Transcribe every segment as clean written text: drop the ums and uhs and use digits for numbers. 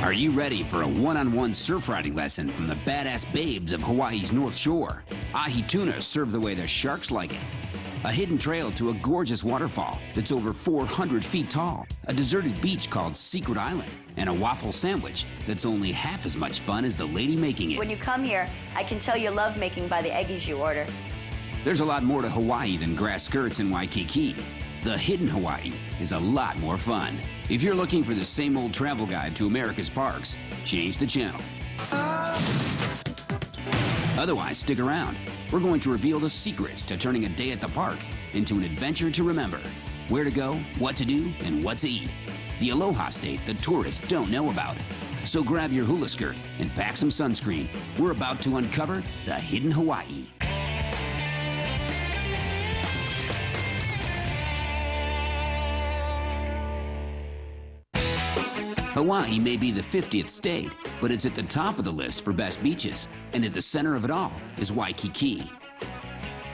Are you ready for a one-on-one surf riding lesson from the badass babes of Hawaii's North Shore? Ahi tuna serve the way the sharks like it. A hidden trail to a gorgeous waterfall that's over 400 feet tall, a deserted beach called Secret Island, and a waffle sandwich that's only half as much fun as the lady making it. When you come here, I can tell you love making by the eggies you order. There's a lot more to Hawaii than grass skirts and Waikiki. The hidden Hawaii is a lot more fun. If you're looking for the same old travel guide to America's parks, change the channel. Otherwise, stick around. We're going to reveal the secrets to turning a day at the park into an adventure to remember. Where to go, what to do, and what to eat. The Aloha State the tourists don't know about. So grab your hula skirt and pack some sunscreen. We're about to uncover the hidden Hawaii. Hawaii may be the 50th state, but it's at the top of the list for best beaches, and at the center of it all is Waikiki.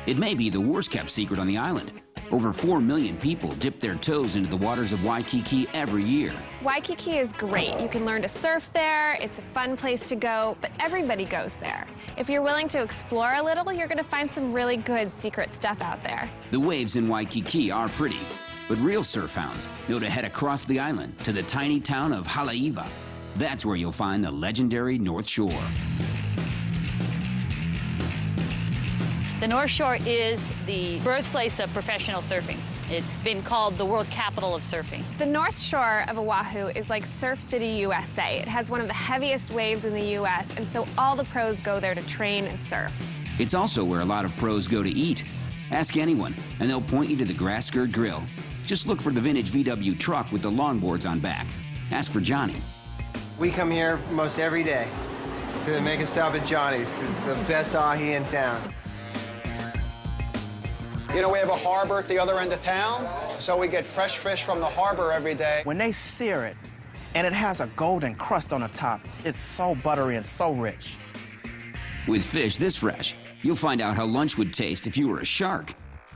It may be the worst-kept secret on the island. Over 4 million people dip their toes into the waters of Waikiki every year. Waikiki is great. You can learn to surf there. It's a fun place to go, but everybody goes there. If you're willing to explore a little, you're going to find some really good secret stuff out there. The waves in Waikiki are pretty, but real surf hounds know to head across the island to the tiny town of Haleiwa. That's where you'll find the legendary North Shore. The North Shore is the birthplace of professional surfing. It's been called the world capital of surfing. The North Shore of Oahu is like Surf City, USA. It has one of the heaviest waves in the US, and so all the pros go there to train and surf. It's also where a lot of pros go to eat. Ask anyone, and they'll point you to the Grass Skirt Grill. Just look for the vintage VW truck with the longboards on back. Ask for Johnny. We come here most every day to make a stop at Johnny's, because it's the best ahi in town. You know, we have a harbor at the other end of town, so we get fresh fish from the harbor every day. When they sear it, and it has a golden crust on the top, it's so buttery and so rich. With fish this fresh, you'll find out how lunch would taste if you were a shark.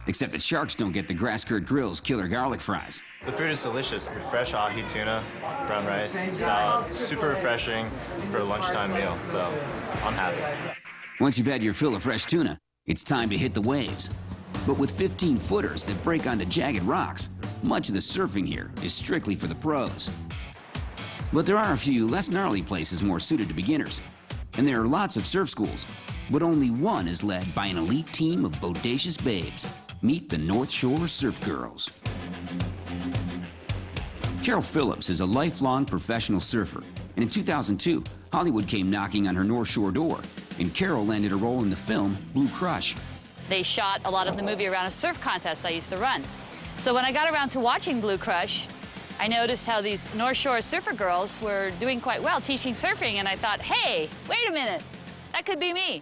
Except that sharks don't get the Grass Skirt Grill's killer garlic fries. The food is delicious. Fresh ahi tuna, brown rice, salad, super refreshing for a lunchtime meal, so I'm happy. Once you've had your fill of fresh tuna, it's time to hit the waves. But with 15-footers that break onto jagged rocks, much of the surfing here is strictly for the pros. But there are a few less gnarly places more suited to beginners. And there are lots of surf schools, but only one is led by an elite team of bodacious babes. Meet the North Shore Surf Girls. Carol Phillips is a lifelong professional surfer, and in 2002, Hollywood came knocking on her North Shore door, and Carol landed a role in the film Blue Crush. They shot a lot of the movie around a surf contest I used to run. So when I got around to watching Blue Crush, I noticed how these North Shore surfer girls were doing quite well teaching surfing, and I thought, hey, wait a minute, that could be me.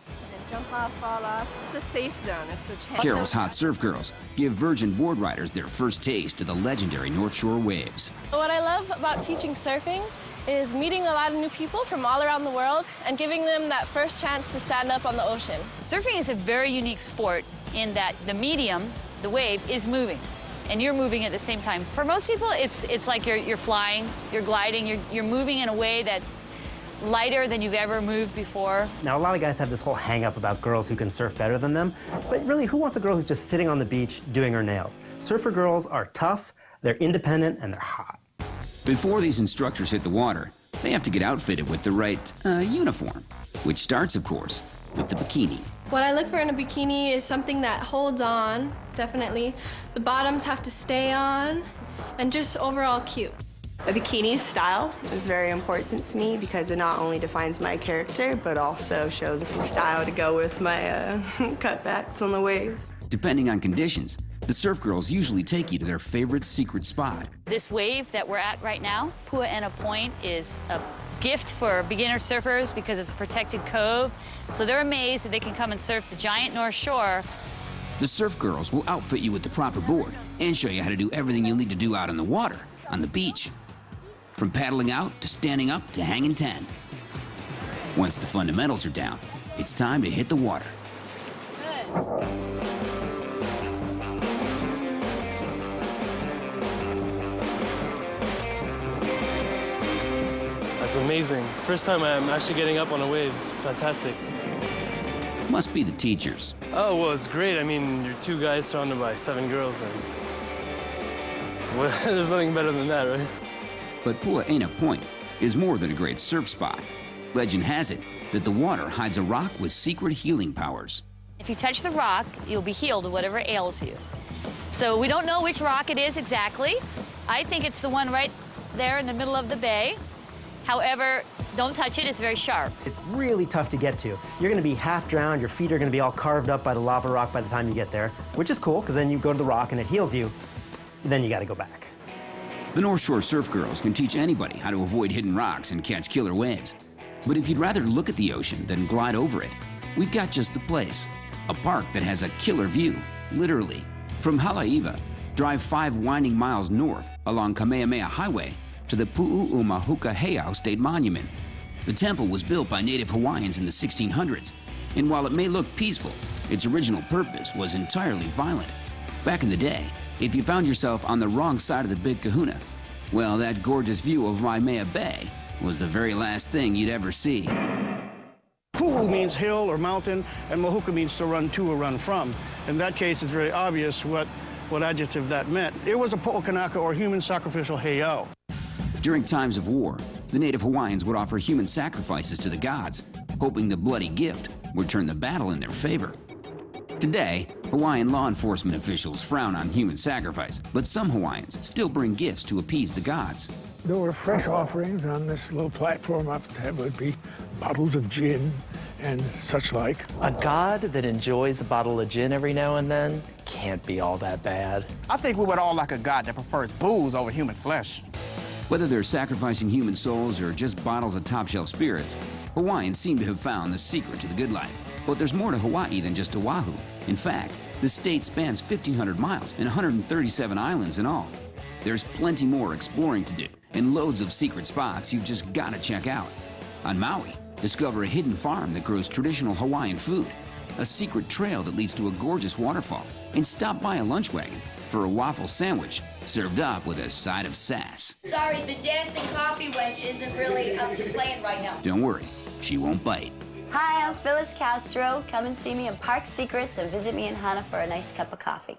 Jump off, fall off. The safe zone, it's the chance. Carol's Hot Surf Girls give virgin board riders their first taste of the legendary North Shore waves. What I love about teaching surfing is meeting a lot of new people from all around the world and giving them that first chance to stand up on the ocean. Surfing is a very unique sport in that the medium, the wave, is moving, and you're moving at the same time. For most people, it's like you're flying, you're gliding, you're moving in a way that's lighter than you've ever moved before. Now, a lot of guys have this whole hang-up about girls who can surf better than them, but really, who wants a girl who's just sitting on the beach doing her nails? Surfer girls are tough, they're independent, and they're hot. Before these instructors hit the water, they have to get outfitted with the right uniform, which starts, of course, with the bikini. What I look for in a bikini is something that holds on, definitely. The bottoms have to stay on, and just overall cute. A bikini style is very important to me because it not only defines my character, but also shows some style to go with my cutbacks on the waves. Depending on conditions, the surf girls usually take you to their favorite secret spot. This wave that we're at right now, Pua'ena Point, is a gift for beginner surfers because it's a protected cove. So they're amazed that they can come and surf the giant North Shore. The surf girls will outfit you with the proper board and show you how to do everything you'll need to do out on the water, on the beach. From paddling out, to standing up, to hanging 10. Once the fundamentals are down, it's time to hit the water. Good. That's amazing. First time I'm actually getting up on a wave. It's fantastic. Must be the teachers. Oh, well, it's great. I mean, you're 2 guys surrounded by 7 girls, and well, there's nothing better than that, right? But Pu'aina Point is more than a great surf spot. Legend has it that the water hides a rock with secret healing powers. If you touch the rock, you'll be healed of whatever ails you. So we don't know which rock it is exactly. I think it's the one right there in the middle of the bay. However, don't touch it, it's very sharp. It's really tough to get to. You're gonna be half drowned, your feet are gonna be all carved up by the lava rock by the time you get there, which is cool, because then you go to the rock and it heals you, then you gotta go back. The North Shore Surf Girls can teach anybody how to avoid hidden rocks and catch killer waves. But if you'd rather look at the ocean than glide over it, we've got just the place. A park that has a killer view, literally. From Halaiva, drive 5 winding miles north along Kamehameha Highway to the Pu'u'umahuka Heiau State Monument. The temple was built by native Hawaiians in the 1600s, and while it may look peaceful, its original purpose was entirely violent. Back in the day, if you found yourself on the wrong side of the Big Kahuna, well, that gorgeous view of Waimea Bay was the very last thing you'd ever see. Pu'u means hill or mountain, and mahuka means to run to or run from. In that case, it's very obvious what adjective that meant. It was a po'okanaka, or human sacrificial heiau. During times of war, the native Hawaiians would offer human sacrifices to the gods, hoping the bloody gift would turn the battle in their favor. Today, Hawaiian law enforcement officials frown on human sacrifice, but some Hawaiians still bring gifts to appease the gods. There were fresh offerings on this little platform up there. Would be bottles of gin and such like. A god that enjoys a bottle of gin every now and then can't be all that bad. I think we would all like a god that prefers booze over human flesh. Whether they're sacrificing human souls or just bottles of top-shelf spirits, Hawaiians seem to have found the secret to the good life. But there's more to Hawaii than just Oahu. In fact, the state spans 1,500 miles and 137 islands in all. There's plenty more exploring to do and loads of secret spots you just gotta check out. On Maui, discover a hidden farm that grows traditional Hawaiian food, a secret trail that leads to a gorgeous waterfall, and stop by a lunch wagon for a waffle sandwich served up with a side of sass. Sorry, the dancing coffee wench isn't really up to playing right now. Don't worry, she won't bite. Hi, I'm Phyllis Castro. Come and see me in Park Secrets and visit me in Hana for a nice cup of coffee.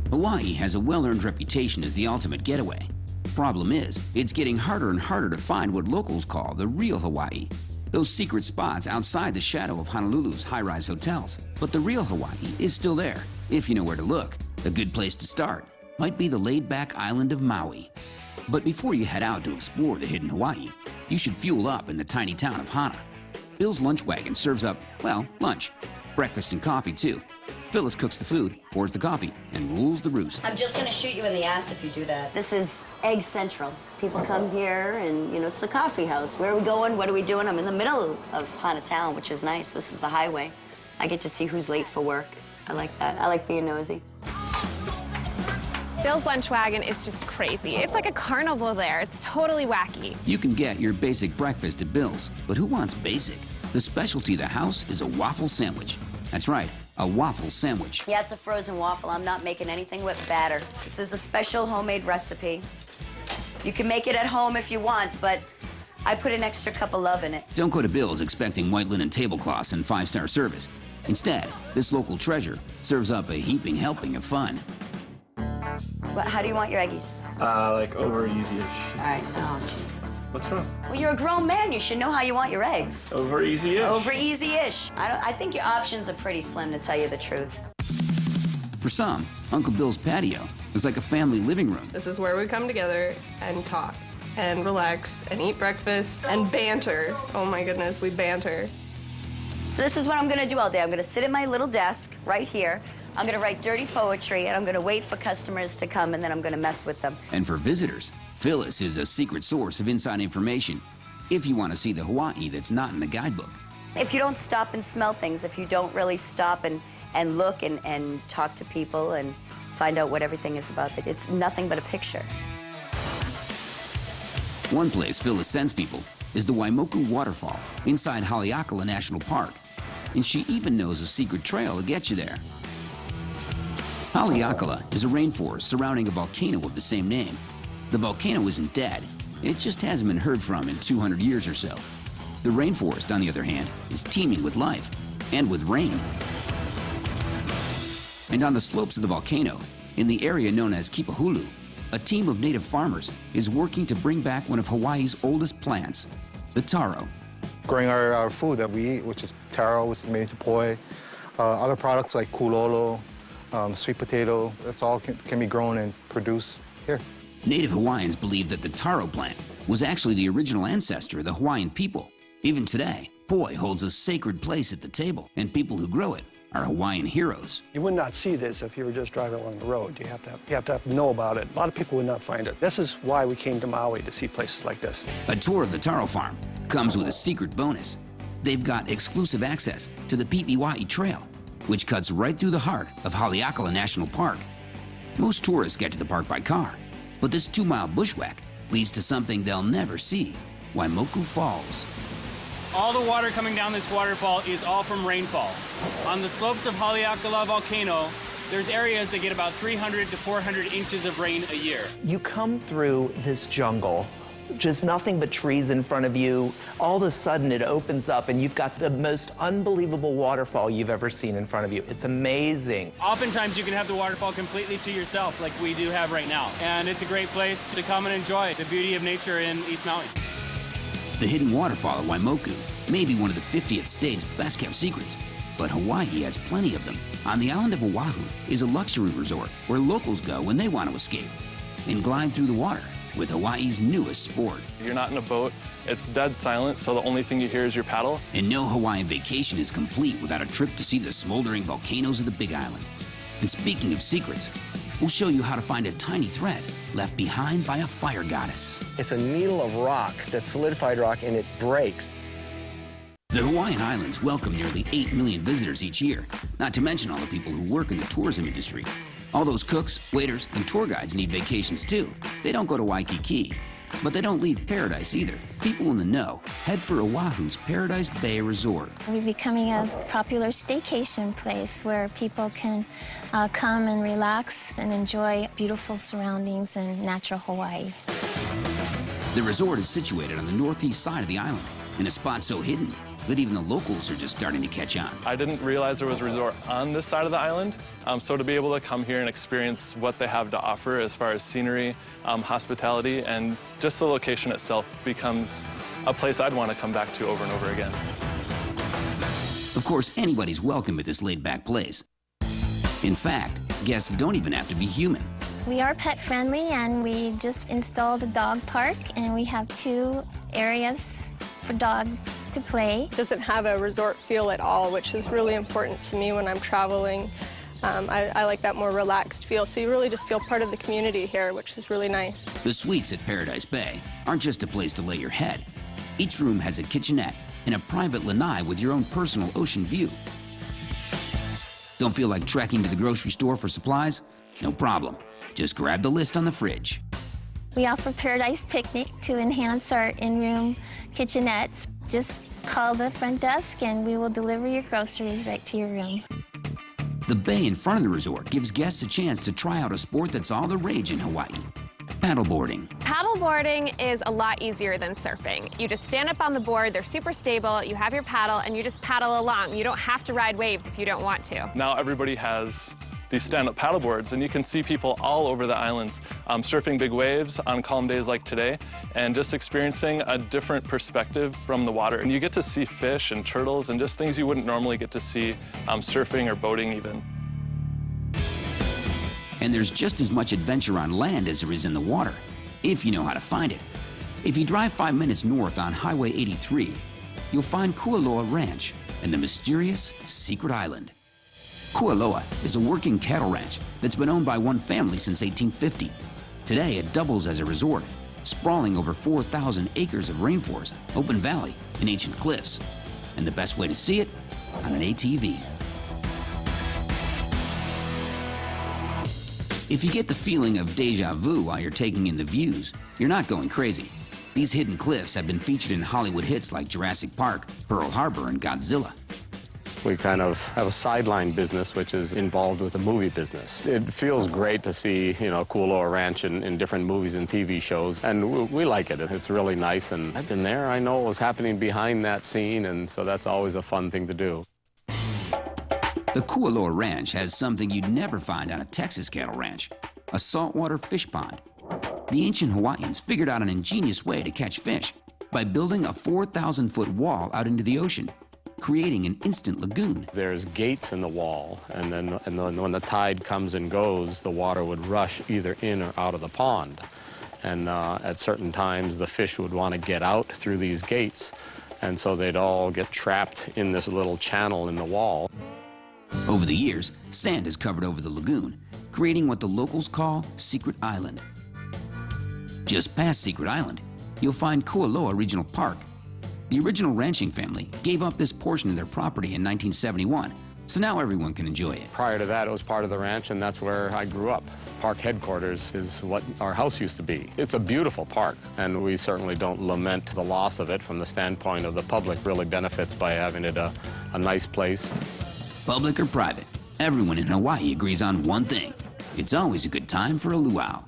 Hawaii has a well-earned reputation as the ultimate getaway. Problem is, it's getting harder and harder to find what locals call the real Hawaii. Those secret spots outside the shadow of Honolulu's high-rise hotels. But the real Hawaii is still there, if you know where to look. A good place to start might be the laid-back island of Maui. But before you head out to explore the hidden Hawaii, you should fuel up in the tiny town of Hana. Bill's lunch wagon serves up, well, lunch. Breakfast and coffee, too. Phyllis cooks the food, pours the coffee, and rules the roost. I'm just gonna shoot you in the ass if you do that. This is Egg Central. People come here and, you know, it's the coffee house. Where are we going? What are we doing? I'm in the middle of Hana town, which is nice. This is the highway. I get to see who's late for work. I like that. I like being nosy. Bill's lunch wagon is just crazy. It's like a carnival there. It's totally wacky. You can get your basic breakfast at Bill's, but who wants basic? The specialty of the house is a waffle sandwich. That's right, a waffle sandwich. Yeah, it's a frozen waffle. I'm not making anything with batter. This is a special homemade recipe. You can make it at home if you want, but I put an extra cup of love in it. Don't go to Bill's expecting white linen tablecloths and 5-star service. Instead, this local treasure serves up a heaping helping of fun. How do you want your eggies? Like over easy-ish. All right. Oh, Jesus. What's wrong? Well, you're a grown man. You should know how you want your eggs. Over easy-ish. Over easy-ish. I think your options are pretty slim, to tell you the truth. For some, Uncle Bill's patio is like a family living room. This is where we come together and talk and relax and eat breakfast and banter. Oh my goodness, we banter. So this is what I'm gonna do all day. I'm gonna sit at my little desk right here. I'm gonna write dirty poetry, and I'm gonna wait for customers to come, and then I'm gonna mess with them. And for visitors, Phyllis is a secret source of inside information if you want to see the Hawaii that's not in the guidebook. If you don't stop and smell things, if you don't really stop and look and talk to people and find out what everything is about, it's nothing but a picture. One place Phyllis sends people is the Waimoku Waterfall inside Haleakala National Park. And she even knows a secret trail to get you there. Haleakala is a rainforest surrounding a volcano of the same name. The volcano isn't dead. It just hasn't been heard from in 200 years or so. The rainforest, on the other hand, is teeming with life and with rain. And on the slopes of the volcano, in the area known as Kipahulu, a team of native farmers is working to bring back one of Hawaii's oldest plants, the taro. Growing our food that we eat, which is taro, which is made into poi. Other products like kulolo, sweet potato, that's all can be grown and produced here. Native Hawaiians believe that the taro plant was actually the original ancestor of the Hawaiian people. Even today, poi holds a sacred place at the table, and people who grow it are Hawaiian heroes. You would not see this if you were just driving along the road. You have to know about it. A lot of people would not find it. This is why we came to Maui, to see places like this. A tour of the taro farm comes with a secret bonus. They've got exclusive access to the PBRTravelSecrets Trail, which cuts right through the heart of Haleakala National Park. Most tourists get to the park by car, but this 2-mile bushwhack leads to something they'll never see, Waimoku Falls. All the water coming down this waterfall is all from rainfall. On the slopes of Haleakala volcano, there's areas that get about 300 to 400 inches of rain a year. You come through this jungle, just nothing but trees in front of you. All of a sudden it opens up and you've got the most unbelievable waterfall you've ever seen in front of you. It's amazing. Oftentimes you can have the waterfall completely to yourself like we do have right now. And it's a great place to come and enjoy the beauty of nature in East Maui. The hidden waterfall at Waimoku may be one of the 50th state's best-kept secrets, but Hawaii has plenty of them. On the island of Oahu is a luxury resort where locals go when they want to escape and glide through the water with Hawaii's newest sport. You're not in a boat, it's dead silent, so the only thing you hear is your paddle. And no Hawaiian vacation is complete without a trip to see the smoldering volcanoes of the Big Island. And speaking of secrets, we'll show you how to find a tiny thread left behind by a fire goddess. It's a needle of rock, that's solidified rock, and it breaks. The Hawaiian Islands welcome nearly 8 million visitors each year, not to mention all the people who work in the tourism industry. All those cooks, waiters, and tour guides need vacations too. They don't go to Waikiki, but they don't leave paradise either. People in the know head for Oahu's Paradise Bay Resort. We're becoming a popular staycation place where people can come and relax and enjoy beautiful surroundings in natural Hawaii. The resort is situated on the northeast side of the island, in a spot so hidden that even the locals are just starting to catch on. I didn't realize there was a resort on this side of the island, so to be able to come here and experience what they have to offer as far as scenery, hospitality, and just the location itself becomes a place I'd want to come back to over and over again. Of course, anybody's welcome at this laid-back place. In fact, guests don't even have to be human. We are pet friendly, and we just installed a dog park, and we have 2 areas for dogs to play. It doesn't have a resort feel at all, which is really important to me when I'm traveling. I like that more relaxed feel, so you really just feel part of the community here, which is really nice. The suites at Paradise Bay aren't just a place to lay your head. Each room has a kitchenette and a private lanai with your own personal ocean view. Don't feel like trekking to the grocery store for supplies? No problem. Just grab the list on the fridge. We offer Paradise Picnic to enhance our in-room kitchenettes. Just call the front desk and we will deliver your groceries right to your room. The bay in front of the resort gives guests a chance to try out a sport that's all the rage in Hawaii: paddleboarding. Paddleboarding is a lot easier than surfing. You just stand up on the board, they're super stable, you have your paddle, and you just paddle along. You don't have to ride waves if you don't want to. Now everybody has these stand-up paddleboards, and you can see people all over the islands surfing big waves on calm days like today, and just experiencing a different perspective from the water. And you get to see fish and turtles and just things you wouldn't normally get to see surfing or boating even. And there's just as much adventure on land as there is in the water, if you know how to find it. If you drive 5 minutes north on Highway 83, you'll find Kualoa Ranch and the mysterious Secret Island. Kualoa is a working cattle ranch that's been owned by one family since 1850. Today, it doubles as a resort, sprawling over 4,000 acres of rainforest, open valley, and ancient cliffs. And the best way to see it? On an ATV. If you get the feeling of deja vu while you're taking in the views, you're not going crazy. These hidden cliffs have been featured in Hollywood hits like Jurassic Park, Pearl Harbor, and Godzilla. We kind of have a sideline business which is involved with the movie business. It feels great to see, Kualoa Ranch in different movies and TV shows, and we like it. It's really nice, and I've been there. I know what was happening behind that scene, and so that's always a fun thing to do. The Kualoa Ranch has something you'd never find on a Texas cattle ranch, a saltwater fish pond. The ancient Hawaiians figured out an ingenious way to catch fish by building a 4,000-foot wall out into the ocean, creating an instant lagoon. There's gates in the wall, and then when the tide comes and goes, the water would rush either in or out of the pond. And at certain times, the fish would want to get out through these gates, and so they'd all get trapped in this little channel in the wall. Over the years, sand has covered over the lagoon, creating what the locals call Secret Island. Just past Secret Island, you'll find Kualoa Regional Park. The original ranching family gave up this portion of their property in 1971, so now everyone can enjoy it. Prior to that, it was part of the ranch, and that's where I grew up. Park headquarters is what our house used to be. It's a beautiful park, and we certainly don't lament the loss of it from the standpoint of the public really benefits by having it a nice place. Public or private, everyone in Hawaii agrees on one thing. It's always a good time for a luau.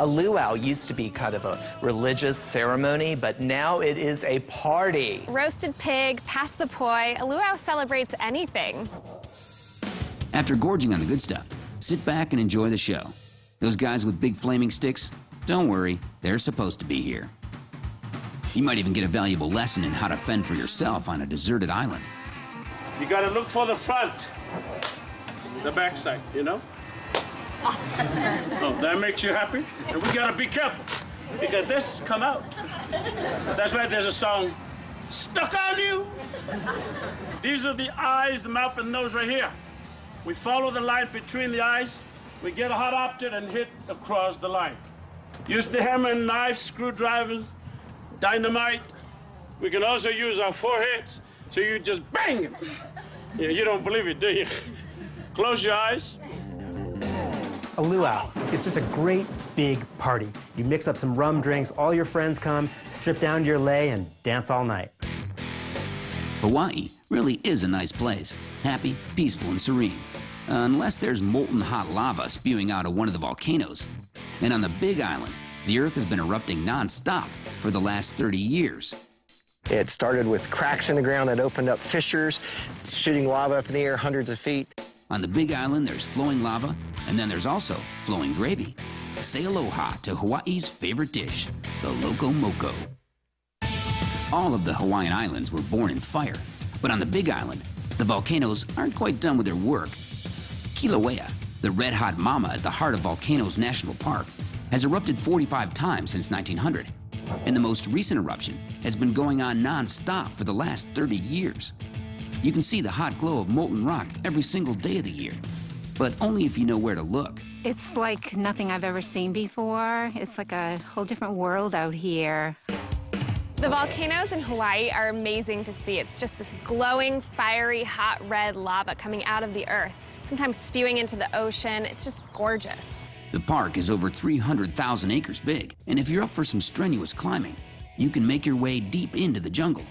A luau used to be kind of a religious ceremony, but now it is a party. Roasted pig, pass the poi, a luau celebrates anything. After gorging on the good stuff, sit back and enjoy the show. Those guys with big flaming sticks, don't worry, they're supposed to be here. You might even get a valuable lesson in how to fend for yourself on a deserted island. You gotta look for the front, the backside, Oh, that makes you happy? And we gotta be careful, because this come out. That's why there's a song, Stuck on You. These are the eyes, the mouth, and nose right here. We follow the line between the eyes, we get a hot object and hit across the line. Use the hammer and knife, screwdrivers, dynamite. We can also use our foreheads, so you just bang it. Yeah, you don't believe it, do you? Close your eyes. A luau is just a great big party. You mix up some rum drinks, all your friends come, strip down to your lei, and dance all night. Hawaii really is a nice place, happy, peaceful, and serene. Unless there's molten hot lava spewing out of one of the volcanoes. And on the Big Island, the Earth has been erupting non-stop for the last 30 years. It started with cracks in the ground that opened up fissures, shooting lava up in the air hundreds of feet. On the Big Island, there's flowing lava, and then there's also flowing gravy. Say aloha to Hawaii's favorite dish, the loco moco. All of the Hawaiian islands were born in fire, but on the Big Island, the volcanoes aren't quite done with their work. Kilauea, the red-hot mama at the heart of Volcanoes National Park, has erupted 45 times since 1900, and the most recent eruption has been going on non-stop for the last 30 years. You can see the hot glow of molten rock every single day of the year, but only if you know where to look. It's like nothing I've ever seen before. It's like a whole different world out here. The volcanoes in Hawaii are amazing to see. It's just this glowing, fiery, hot red lava coming out of the earth, sometimes spewing into the ocean. It's just gorgeous. The park is over 300,000 acres big, and if you're up for some strenuous climbing, you can make your way deep into the jungle.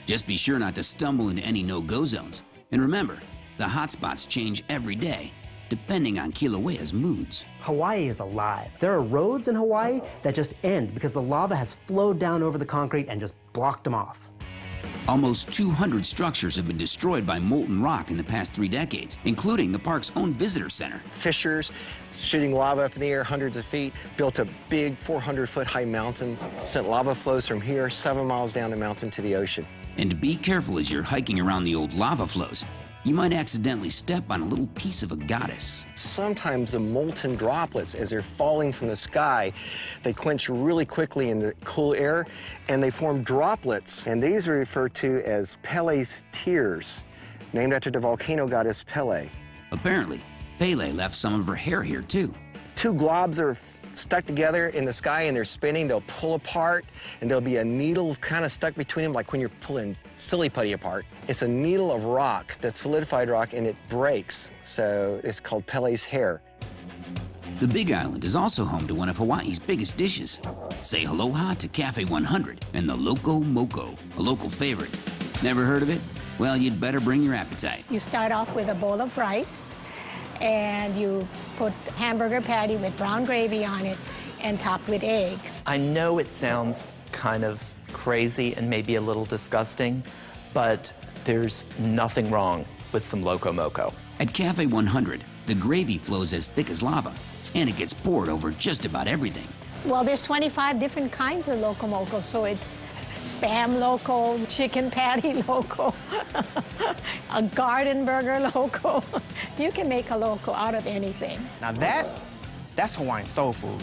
Just be sure not to stumble into any no-go zones. And remember, the hot spots change every day, depending on Kilauea's moods. Hawaii is alive. There are roads in Hawaii that just end because the lava has flowed down over the concrete and just blocked them off. Almost 200 structures have been destroyed by molten rock in the past 3 decades, including the park's own visitor center. Fissures, shooting lava up in the air hundreds of feet, built up big 400-foot high mountains, sent lava flows from here 7 miles down the mountain to the ocean. And be careful as you're hiking around the old lava flows. You might accidentally step on a little piece of a goddess. Sometimes the molten droplets, as they're falling from the sky, they quench really quickly in the cool air, and they form droplets. And these are referred to as Pele's tears, named after the volcano goddess Pele. Apparently, Pele left some of her hair here, too. 2 globs are stuck together in the sky and they're spinning. They'll pull apart, and there'll be a needle kind of stuck between them, like when you're pulling silly putty apart. It's a needle of rock, that's solidified rock, and it breaks, so it's called Pele's hair. The Big Island is also home to one of Hawaii's biggest dishes. Say aloha to Cafe 100 and the Loco Moco, a local favorite. Never heard of it? Well, you'd better bring your appetite. You start off with a bowl of rice, and you put hamburger patty with brown gravy on it and topped with eggs. I know it sounds kind of crazy and maybe a little disgusting, but there's nothing wrong with some Loco Moco. At Cafe 100, the gravy flows as thick as lava, and it gets poured over just about everything. Well, there's 25 different kinds of Loco Moco, so it's Spam Loco, chicken patty Loco, a garden burger Loco. You can make a Loco out of anything. Now that's Hawaiian soul food.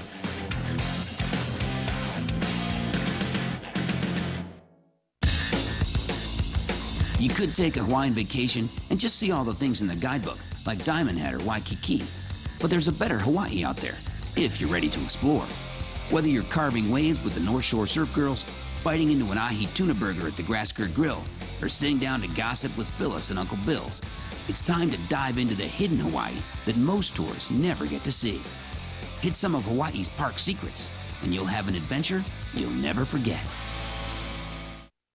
You could take a Hawaiian vacation and just see all the things in the guidebook, like Diamond Head or Waikiki. But there's a better Hawaii out there, if you're ready to explore. Whether you're carving waves with the North Shore Surf Girls, biting into an ahi tuna burger at the Grass Skirt Grill, or sitting down to gossip with Phyllis and Uncle Bill's, it's time to dive into the hidden Hawaii that most tourists never get to see. Hit some of Hawaii's park secrets, and you'll have an adventure you'll never forget.